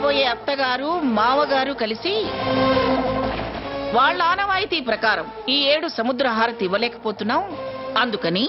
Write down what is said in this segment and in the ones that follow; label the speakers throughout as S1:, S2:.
S1: కాబోయే అత్తగారు మావగారు కలిసి వాళ్ళ ఆనవాయితీ ప్రకారం ఈ 7 సముద్ర హారతి ఇవ్వలేకపోతున్నాం, అందుకని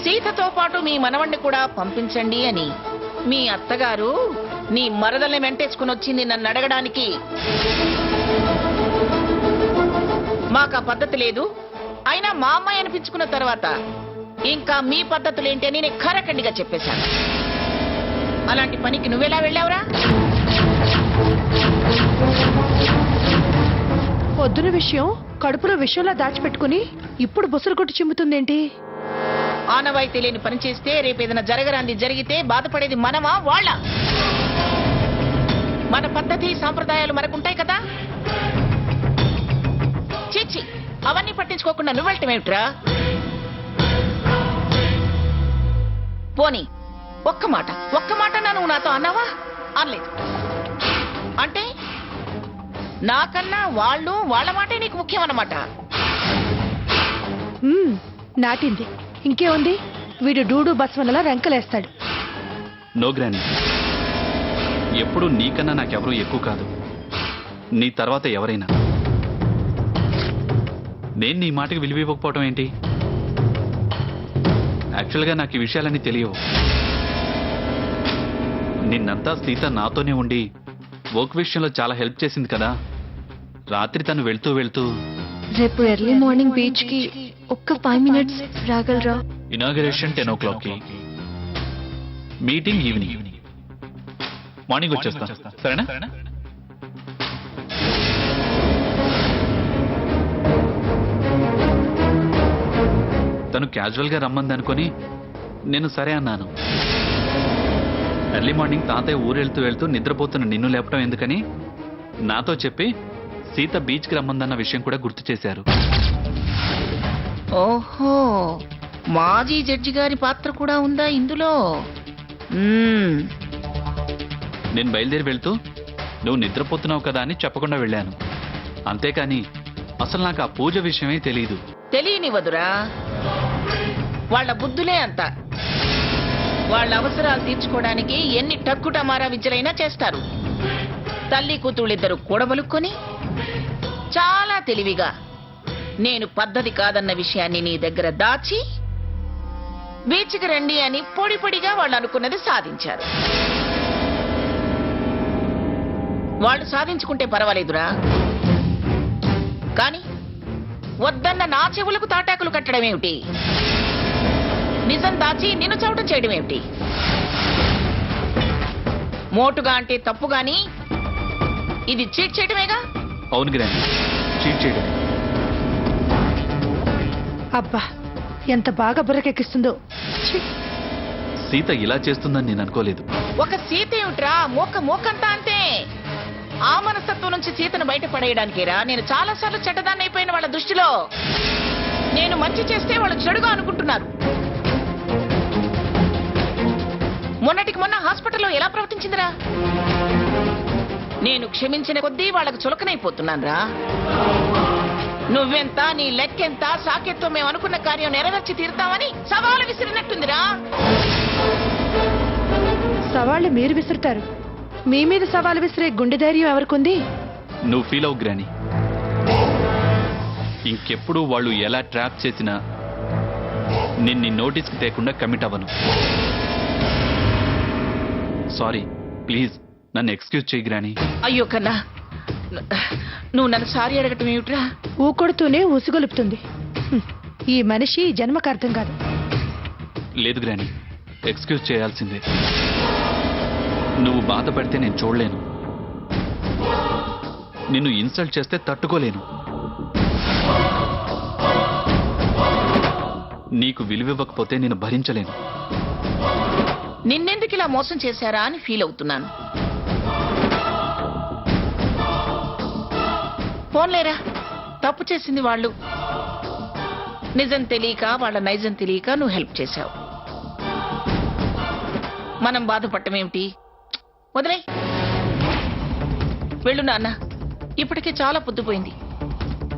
S1: సీతతో పాటు మీ మనవణ్ణి కూడా పంపించండి అని మీ అత్తగారు నీ మరదల్ని వెంటేసుకుని వచ్చింది నన్ను అడగడానికి. మాకు ఆ పద్ధతి లేదు, అయినా మా అమ్మాయి అనిపించుకున్న తర్వాత ఇంకా మీ పద్ధతులేంటి అని నేను ఖరఖండిగా చెప్పేశాను. అలాంటి పనికి నువ్వెలా వెళ్ళావురా?
S2: పొద్దున విషయం కడుపులో విషయంలా దాచిపెట్టుకుని ఇప్పుడు బుసలు కొట్టి చిమ్ముతుందేంటి?
S1: ఆనవాయితీ లేని పని చేస్తే రేపేదైనా జరగరాంది జరిగితే బాధపడేది మనమా వాళ్ళ? మన పద్ధతి సాంప్రదాయాలు మనకుంటాయి కదా. చీచి, అవన్నీ పట్టించుకోకుండా నువ్వెళ్ళటమేమిట్రా? పోనీ ఒక్క మాట నువ్వు నాతో అన్నావా? అనలేదు. అంటే నాకన్నా వాళ్ళ మాటే నీకు ముఖ్యం అన్నమాట.
S2: నాటింది. ఇంకేముంది, వీడు డూడు బస్వనలా రెంకలేస్తాడు.
S3: నో గ్రాని, ఎప్పుడు నీకన్నా నాకెవరూ ఎక్కువ కాదు. నీ తర్వాత ఎవరైనా. నేను నీ మాటకి విలువ ఇవ్వకపోవటం ఏంటి? యాక్చువల్గా నాకు ఈ విషయాలన్నీ తెలియవు. నిన్నంతా సీత నాతోనే ఉండి వర్క్ విషయంలో చాలా హెల్ప్ చేసింది కదా. రాత్రి తను వెళ్తూ
S4: రేపు ఎర్లీ మార్నింగ్ బీచ్ కి ఒక్క 5 minutes రాగలరా?
S3: Inauguration 10 o'clock, meeting evening. Morning వచ్చేస్తా, సరేనా? తను క్యాజువల్ గా రమ్మంది అనుకుని నేను సరే అన్నాను. ఎర్లీ మార్నింగ్ తాతయ్య ఊరెళ్తూ నిద్రపోతున్న నిన్ను లేపటం ఎందుకని నాతో చెప్పి సీత బీచ్కి రమ్మందన్న విషయం కూడా గుర్తు చేశారు.
S1: ఓహో, మాజీ జడ్జి గారి పాత్ర కూడా ఉందా ఇందులో?
S3: నేను బయలుదేరి వెళ్తూ నువ్వు నిద్రపోతున్నావు కదా అని చెప్పకుండా వెళ్ళాను. అంతేకాని అసలు నాకు ఆ పూజ విషయమే తెలియదు.
S1: తెలియనివ్వదురా, వాళ్ళ బుద్ధులే అంత. వాళ్ళ అవసరాలు తీర్చుకోవడానికి ఎన్ని టక్కుటమారా విద్యలైనా చేస్తారు. తల్లి కూతుళ్ళిద్దరూ కూడబలుక్కొని చాలా తెలివిగా నేను పద్ధతి కాదన్న విషయాన్ని నీ దగ్గర దాచి బీచ్కి రండి అని పొడిగా వాళ్ళు అనుకున్నది సాధించారు. వాళ్ళు సాధించుకుంటే పర్వాలేదురా, కానీ వద్దన్న నా చెవులకు తాటాకులు కట్టడం ఏమిటి? నిజం దాచి నిన్ను చవటం చేయడం ఏమిటి? మోటుగా అంటే తప్పు గాని ఇది చీట్ చేయడమేగా.
S3: అవును గ్రాండ్, చీట్ చేయడం.
S2: అబ్బా, ఎంత బాగా బుర్రకెక్కిస్తుందో.
S3: సీత ఇలా చేస్తుందని నేను అనుకోలేదు.
S1: ఒక సీత ఏమిట్రా, మోకంతా అంతే. ఆ మనస్తత్వం నుంచి సీతను బయటపడేయడానికేరా నేను చాలా సార్లు చెడ్డదాన్ని అయిపోయిన వాళ్ళ దృష్టిలో. నేను మంచి చేస్తే వాళ్ళు చెడుగా అనుకుంటున్నారు. మొన్నటికి మొన్న హాస్పిటల్లో ఎలా ప్రవర్తించిందిరా? నేను క్షమించిన కొద్దీ వాళ్ళకు చులకనైపోతున్నాను రా. నువ్వెంత, నీ లెక్కెంత, సాకెత్తో మేము అనుకున్న కార్యం నెరవేర్చి తీరుతామని సవాలు విసిరినట్టుందిరా.
S2: సవాళ్ళు మీరు విసురుతారు, మీ మీద సవాలు విసిరే గుండె ధైర్యం ఎవరికుంది?
S3: నువ్వు ఫీల్ అవు గ్రాని. ఇంకెప్పుడు వాళ్ళు ఎలా ట్రాప్ చేసినా నిన్ను నోటీస్కి తేకుండా కమిట్ అవ్వను. సారీ, ప్లీజ్ నన్ను ఎక్స్క్యూజ్ చేయి గ్రాని.
S1: అయ్యో కన్నా, నువ్వు నన్ను సారీ అడగటం ఏమిట్రా?
S2: ఊకొడుతూనే ఉసిగొలుపుతుంది. ఈ మనిషి జన్మకు అర్థం కాదు.
S3: లేదు గ్రాని, ఎక్స్క్యూజ్ చేయాల్సిందే. నువ్వు బాధపడితే నేను చూడలేను. నిన్ను ఇన్సల్ట్ చేస్తే తట్టుకోలేను. నీకు విలువివ్వకపోతే నేను భరించలేను.
S1: నిన్నెందుకు ఇలా మోసం చేశారా అని ఫీల్ అవుతున్నాను. పోన్లేరా, తప్పు చేసింది వాళ్ళు. నిజం తెలియక, వాళ్ళ నైజం తెలియక నువ్వు హెల్ప్ చేశావు. మనం బాధపడటమేమిటి? వదిలే, వెళ్ళు నాన్న. ఇప్పటికే చాలా పొద్దుపోయింది.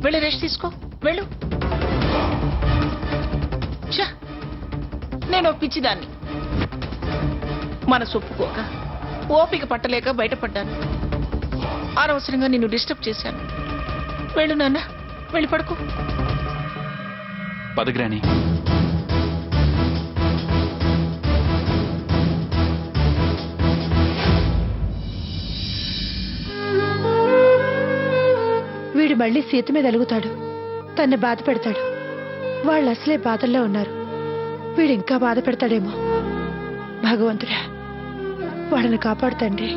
S1: వెళ్ళి రెస్ట్ తీసుకో, వెళ్ళు. నేను పిచ్చిదాన్ని. మనసు ఒప్పుకోక ఓపిక పట్టలేక బయటపడ్డాను. అనవసరంగా నిన్ను డిస్టర్బ్ చేశాను. వెళ్ళు నాన్న, వెళ్ళి పడుకో.
S3: పద గ్రాని.
S2: వీడు మళ్ళీ సీత మీద అలుగుతాడు, తన్ని బాధ పెడతాడు. వాళ్ళు అసలే బాధల్లో ఉన్నారు, వీడు ఇంకా బాధ పెడతాడేమో. భగవంతుడా, వాళ్ళని కాపాడుతండి.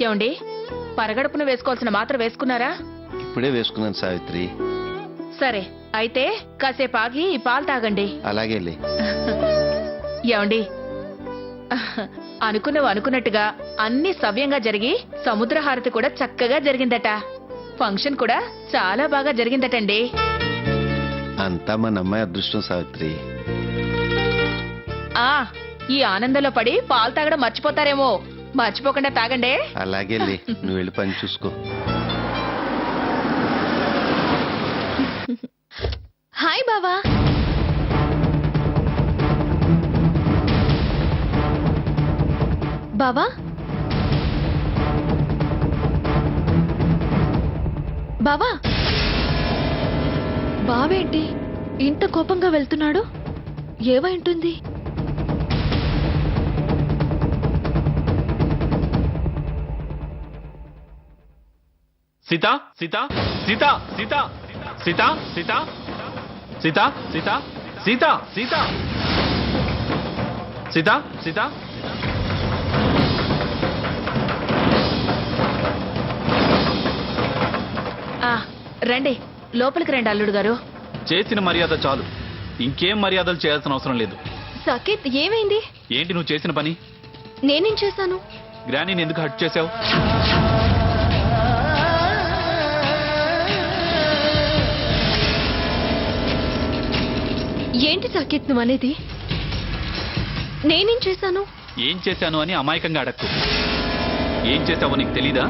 S1: ఏమండి, పరగడుపున వేసుకోవాల్సిన మాత్రం వేసుకున్నారా?
S5: ఇప్పుడే వేసుకున్నాను సావిత్రి.
S1: సరే, అయితే కాసేపు ఆగి ఈ పాలు తాగండి.
S5: అలాగేలే.
S1: ఏమండి, అనుకున్నవి అనుకున్నట్టుగా అన్ని సవ్యంగా జరిగి సముద్రహారతి కూడా చక్కగా జరిగిందట. ఫంక్షన్ కూడా చాలా బాగా జరిగిందటండి.
S5: అంతా మన అమ్మాయి అదృష్టం సావిత్రి.
S1: ఆ ఈ ఆనందంలో పడి పాలు తాగడం మర్చిపోతారేమో. మర్చిపోకుండా తాగండి.
S5: అలాగేలే, నువ్వు వెళ్ళి పని చూసుకో.
S4: హాయ్ బావా. బావా, బావా, బావేంటి ఇంత కోపంగా వెళ్తున్నాడు? ఏమైంటుంది?
S3: సీత సీత సీత సీత సీత సీత సీత సీత సీత సీత సీత సీత.
S1: రండి, లోపలికి రండి అల్లుడు గారు.
S3: చేసిన మర్యాద చాలు, ఇంకేం మర్యాదలు చేయాల్సిన అవసరం లేదు.
S4: సాకేత్, ఏమైంది?
S3: ఏంటి నువ్వు చేసిన పని?
S4: నేనేం చేశాను?
S3: గ్రానీని ఎందుకు హర్ట్ చేశావు?
S4: ఏంటి సాకేత్ నువ్వు అనేది? నేనేం చేశాను?
S3: ఏం చేశాను అని అమాయకంగా అడక్కు. ఏం చేశావో నీకు తెలీదా?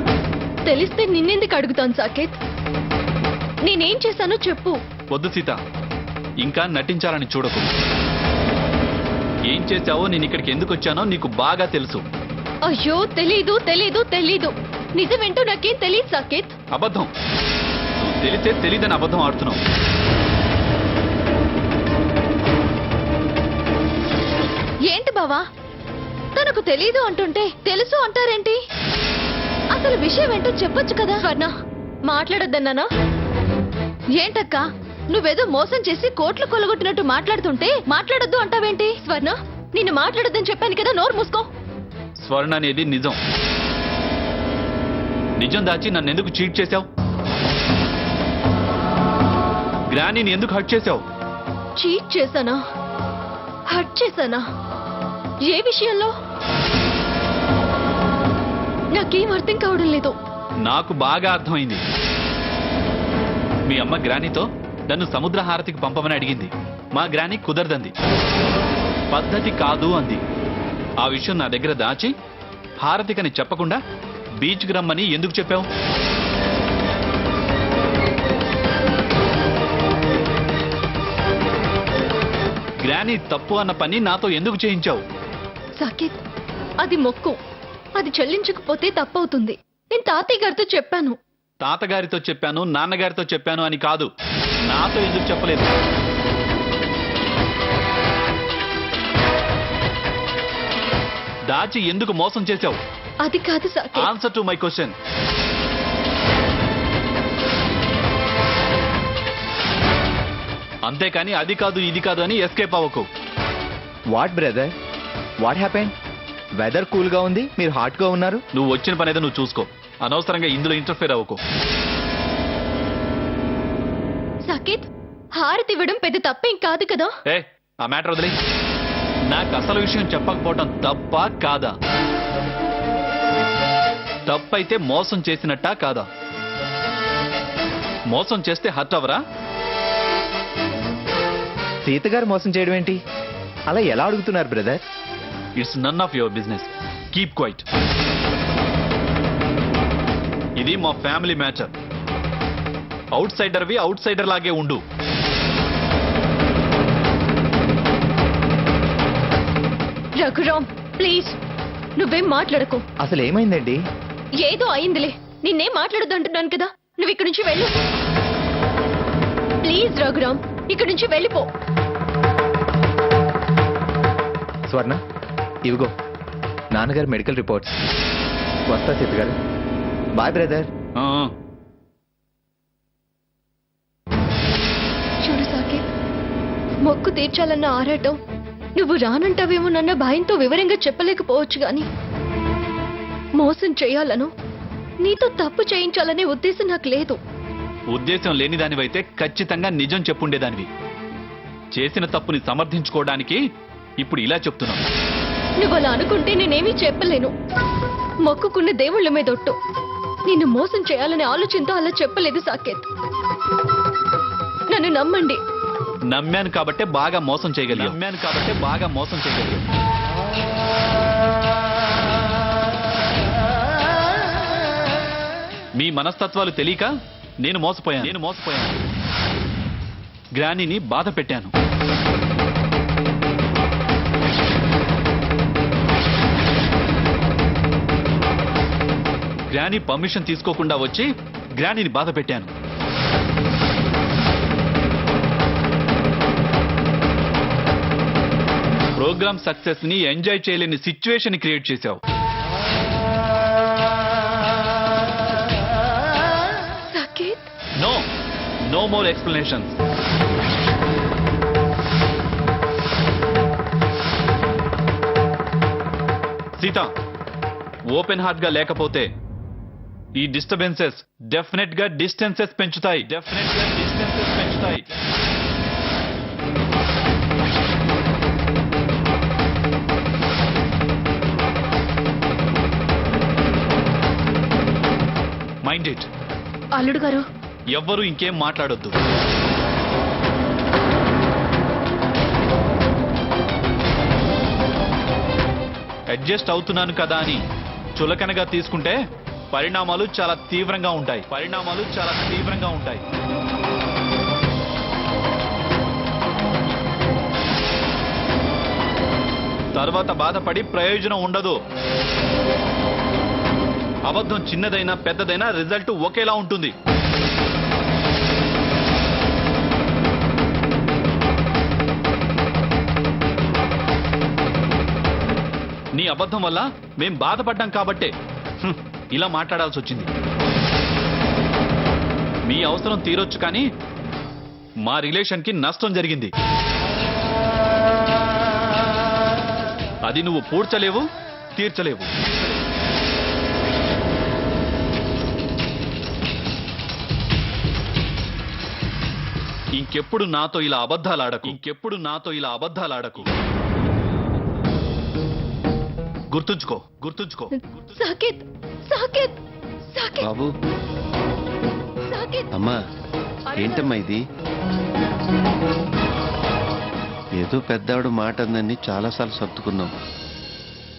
S4: తెలిస్తే నిన్నెందుకు అడుగుతాను సాకేత్? నేనేం చేశానో చెప్పు.
S3: వద్దు సీత, ఇంకా నటించాలని చూడకు. ఏం చేశావో నేను ఇక్కడికి ఎందుకు వచ్చానో నీకు బాగా తెలుసు.
S4: అయ్యో, తెలీదు తెలీదు తెలీదు. నిజమేంటో నాకేం తెలియదు సాకేత్.
S3: అబద్ధం. నువ్వు తెలిసే తెలీదని అబద్ధం ఆడుతున్నావు.
S4: ఏంటి బావా, తనకు తెలీదు అంటుంటే తెలుసు అంటారేంటి? అసలు విషయం ఏంటో చెప్పొచ్చు కదా. స్వర్ణ, మాట్లాడొద్దన్నానా? ఏంటక్క, నువ్వేదో మోసం చేసి కోట్లు కొలగొట్టినట్టు మాట్లాడుతుంటే మాట్లాడొద్దు అంటావేంటి? స్వర్ణ, నిన్ను మాట్లాడొద్దని చెప్పాను కదా, నోరు మూసుకో.
S3: స్వర్ణ అనేది నిజం. నిజం దాచి నన్ను ఎందుకు చీట్ చేశావు? గ్రానీని ఎందుకు హర్ట్ చేశావు?
S4: చీట్ చేశానా? హర్ట్ చేశానా? ఏ విషయంలో? నాకేం అర్థం కావడం లేదు.
S3: నాకు బాగా అర్థమైంది. మీ అమ్మ గ్రానీతో నన్ను సముద్ర హారతికి పంపమని అడిగింది. మా గ్రానీ కుదరదంది, పద్ధతి కాదు అంది. ఆ విషయం నా దగ్గర దాచి హారతికని చెప్పకుండా బీచ్కి రమ్మని ఎందుకు చెప్పావు? గ్రానీ తప్పు అన్న పని నాతో ఎందుకు చేయించావు?
S4: సాకేత్, అది మొక్కు. అది చెల్లించకపోతే తప్పవుతుంది. నేను తాతయ్య గారితో చెప్పాను.
S3: తాతగారితో చెప్పాను, నాన్నగారితో చెప్పాను అని కాదు, నాతో ఎందుకు చెప్పలేదు? దాచి ఎందుకు మోసం చేశావు?
S4: అది కాదు Saketh.
S3: Answer to my question. అంతేకాని అది కాదు ఇది కాదు అని ఎస్కేప్ అవ్వకు.
S6: What brother, what happen? Weather cool గా ఉంది, మీరు హాట్ గా ఉన్నారు.
S3: నువ్వు వచ్చిన పని ఏదో నువ్వు చూసుకో, అనవసరంగా ఇందులో ఇంటర్ఫేర్ అవ్వకు.
S4: సాకేత్, హారతి ఇవ్వడం పెద్ద తప్పేం కాదు కదా?
S3: ఏ ఆ మ్యాటర్ వదిలే. నాకు అసలు విషయం చెప్పకపోవటం తప్పా కాదా? తప్పైతే మోసం చేసినట్టా కాదా? మోసం చేస్తే హర్ట్ అవరా?
S6: సీత గారు మోసం చేయడం ఏంటి? అలా ఎలా అడుగుతున్నారు brother?
S3: It's none of your business. Keep quiet. ఇది మా ఫ్యామిలీ మ్యాటర్. అవుట్ సైడర్వి అవుట్ సైడర్ లాగే ఉండు.
S4: రఘురామ్ ప్లీజ్, నువ్వేం మాట్లాడకు.
S6: అసలు ఏమైందండి?
S4: ఏదో అయిందిలే, నిన్నేం మాట్లాడొద్దు అంటున్నాను కదా. నువ్వు ఇక్కడి నుంచి వెళ్ళు ప్లీజ్. రఘురామ్, ఇక్కడి నుంచి వెళ్ళిపో.
S6: స్వర్ణ, ఇవిగో నాన్నగారు మెడికల్ రిపోర్ట్స్. వస్తా సీత గారు. Bye brother.
S3: ఆ,
S4: చూడు సాకేత్, మొక్కు తీర్చాలన్న ఆరాటం నువ్వు రానంటావేమోనన్న భయంతో వివరంగా చెప్పలేకపోవచ్చు గాని మోసం చేయాలను, నీతో తప్పు చేయించాలనే ఉద్దేశం నాకు లేదు.
S3: ఉద్దేశం లేని దానివైతే ఖచ్చితంగా నిజం చెప్పుండేదానివి. చేసిన తప్పుని సమర్థించుకోవడానికి ఇప్పుడు ఇలా చెప్తున్నావు.
S4: నువ్వు అలా అనుకుంటే నేనేమీ చెప్పలేను. మొక్కుకున్న దేవుళ్ళ మీద ఒట్టు, నిన్ను మోసం చేయాలనే ఆలోచనతో అలా చెప్పలేదు సాకేత్. నన్ను నమ్మండి.
S3: నమ్మాను కాబట్టే బాగా మోసం చేయగలిగావు. మీ మనస్తత్వాలు తెలియక నేను మోసపోయాను. గ్రానీని బాధ పెట్టాను. గ్రానీ పర్మిషన్ తీసుకోకుండా వచ్చి గ్రానీని బాధ పెట్టాను. ప్రోగ్రామ్ సక్సెస్ ని ఎంజాయ్ చేయలేని సిచ్యువేషన్ క్రియేట్ చేశావు.
S4: Saketh,
S3: no more explanations. Seetha, open heart గా లేకపోతే ఈ డిస్టర్బెన్సెస్ డెఫినెట్ గా డిస్టెన్సెస్ పెంచుతాయి. Mind it.
S4: అల్లుడు గారు,
S3: ఎవ్వరూ ఇంకేం మాట్లాడొద్దు. అడ్జస్ట్ అవుతున్నాను కదా అని చులకనగా తీసుకుంటే పరిణామాలు చాలా తీవ్రంగా ఉంటాయి. తర్వాత బాధపడి ప్రయోజనం ఉండదు. అబద్ధం చిన్నదైనా పెద్దదైనా రిజల్ట్ ఒకేలా ఉంటుంది. నీ అబద్ధం వల్ల మేం బాధపడ్డాం కాబట్టే ఇలా మాట్లాడాల్సి వచ్చింది. మీ అవసరం తీరొచ్చు కానీ మా రిలేషన్ కి నష్టం జరిగింది. అది నువ్వు పూడ్చలేవు, తీర్చలేవు. ఇంకెప్పుడు నాతో ఇలా అబద్ధాలాడకు. గుర్తుంచుకో.
S4: సాకేత్, సాకేత్, సాకేత్,
S5: బాబు,
S4: సాకేత్.
S5: అమ్మా, ఏంటమ్మా ఇది? ఏదో పెద్దావిడ మాట అందని చాలాసార్లు సర్దుకున్నాం.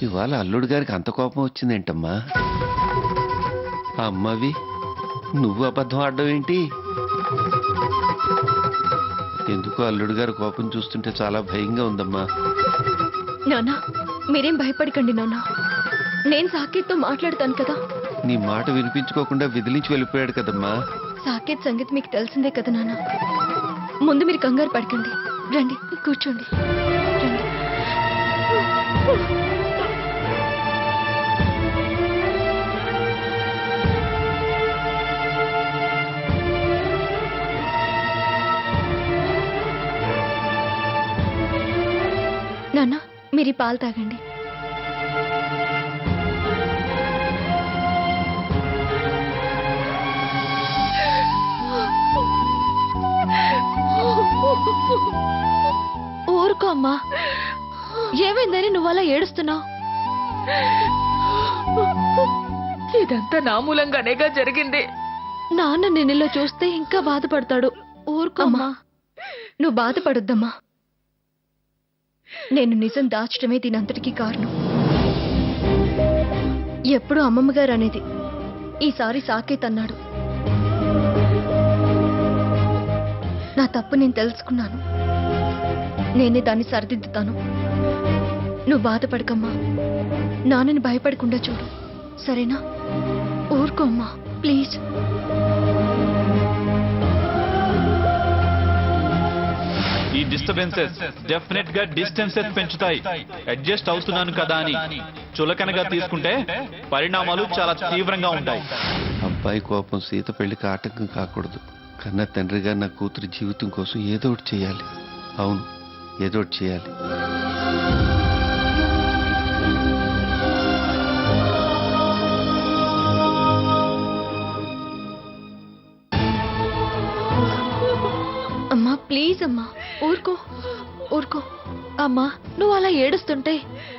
S5: ఇవాళ అల్లుడు గారికి అంత కోపం వచ్చిందేంటమ్మా? ఆ అమ్మవి నువ్వు అబద్ధం ఆడడం ఏంటి? ఎందుకు అల్లుడు గారి కోపం చూస్తుంటే చాలా భయంగా ఉందమ్మా.
S4: నాన్న, మీరేం భయపడకండి నాన్న. నేను సాకేత్తో మాట్లాడతాను కదా.
S5: నీ మాట వినిపించుకోకుండా విదిలించి వెళ్ళిపోయాడు కదమ్మా.
S4: సాకేత్ సంగతి మీకు తెలిసిందే కదా నాన్న. ముందు మీరు కంగారు పడకండి. రండి, కూర్చోండి. రండి. నాన్న మీరు ఈ పాలు తాగండి. ఊరుకో అమ్మా. ఏమైందని నువ్వు అలా ఏడుస్తున్నావు?
S2: ఇదంతా నా మూలంగానేగా జరిగింది.
S4: నాన్న నిన్నులో చూస్తే ఇంకా బాధపడతాడు. ఊరుకో అమ్మా. నువ్వు బాధపడొద్దమ్మా. నేను నిజం దాచడమే దీనంతటికీ కారణం. ఎప్పుడు అమ్మమ్మగారు అనేది, ఈసారి సాకేత్ అన్నాడు. నా తప్పు నేను తెలుసుకున్నాను. నేనే దాన్ని సరిదిద్దుతాను. నువ్వు బాధపడకమ్మా. నాన్నని భయపడకుండా చూడు, సరేనా? ఊరుకో అమ్మా ప్లీజ్.
S3: ఈ డిస్టర్బెన్సెస్ డెఫినెట్ గా డిస్టెన్సెస్ పెంచుతాయి. అడ్జస్ట్ అవుతున్నాను కదా అని చులకనగా తీసుకుంటే పరిణామాలు చాలా తీవ్రంగా ఉంటాయి.
S5: అబ్బాయి కోపం సీత పెళ్లికి ఆటంకం కాకూడదు. కన్న తండ్రిగా నా కూతురి జీవితం కోసం ఏదో ఒకటి చేయాలి. అవును, ఏదో ఒకటి చేయాలి.
S4: అమ్మా ప్లీజ్ అమ్మా, ఊరుకో ఊరుకో. అమ్మా నువ్వు అలా ఏడుస్తుంటే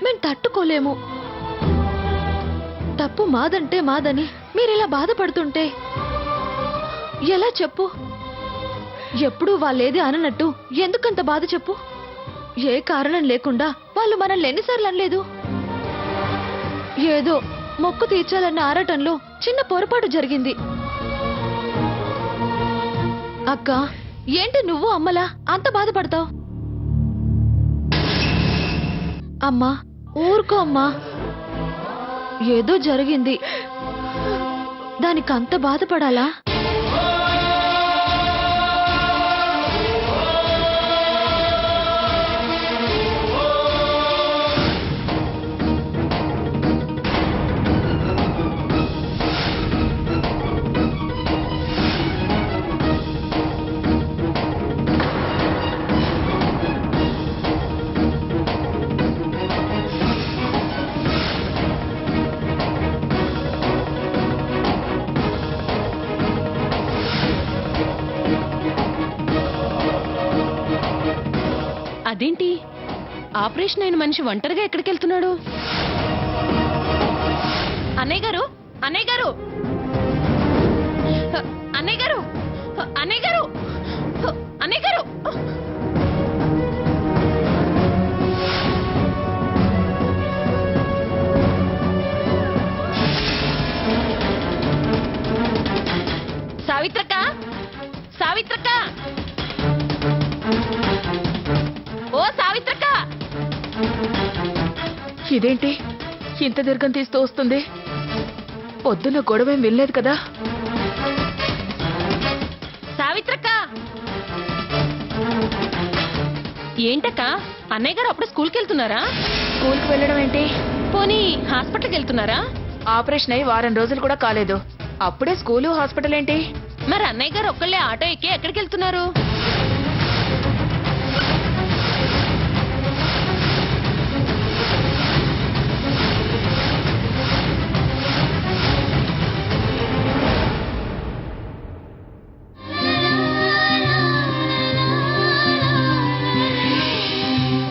S4: మేము తట్టుకోలేము. తప్పు మాదంటే మాదని మీరిలా బాధపడుతుంటే ఎలా చెప్పు? ఎప్పుడు వాళ్ళేది అననట్టు ఎందుకంత బాధ చెప్పు? ఏ కారణం లేకుండా వాళ్ళు మనల్ని ఎన్నిసార్లు అనలేదు? ఏదో మొక్కు తీర్చాలన్న ఆరాటంలో చిన్న పొరపాటు జరిగింది. అక్క, ఏంటి నువ్వు అమ్మలా అంత బాధపడతావు? అమ్మా ఊరుకో అమ్మా. ఏదో జరిగింది, దానికి అంత బాధపడాలా?
S7: అదేంటి ఆపరేషన్ అయిన మనిషి ఒంటరిగా ఎక్కడికి వెళ్తున్నాడు? అన్నయ్య గారు, అన్నయ్య గారు, అన్నయ్య గారు, అన్నయ్య గారు, అన్నయ్య గారు. సావిత్రక్క, సావిత్రక్క, ఓ సావిత్రక్క.
S2: ఇదేంటి ఇంత దీర్ఘం తీస్తూ వస్తుంది? పొద్దున్న గొడవేం వెళ్ళలేదు కదా?
S7: సావిత్రక్క. ఏంటక్క, అన్నయ్య గారు అప్పుడు స్కూల్కి వెళ్తున్నారా?
S2: స్కూల్కి వెళ్ళడం ఏంటి?
S7: పోనీ హాస్పిటల్కి వెళ్తున్నారా?
S2: ఆపరేషన్ అయి వారం రోజులు కూడా కాలేదు, అప్పుడే స్కూలు హాస్పిటల్ ఏంటి?
S7: మరి అన్నయ్య గారు ఒక్కళ్ళే ఆటో ఎక్కి ఎక్కడికి వెళ్తున్నారు?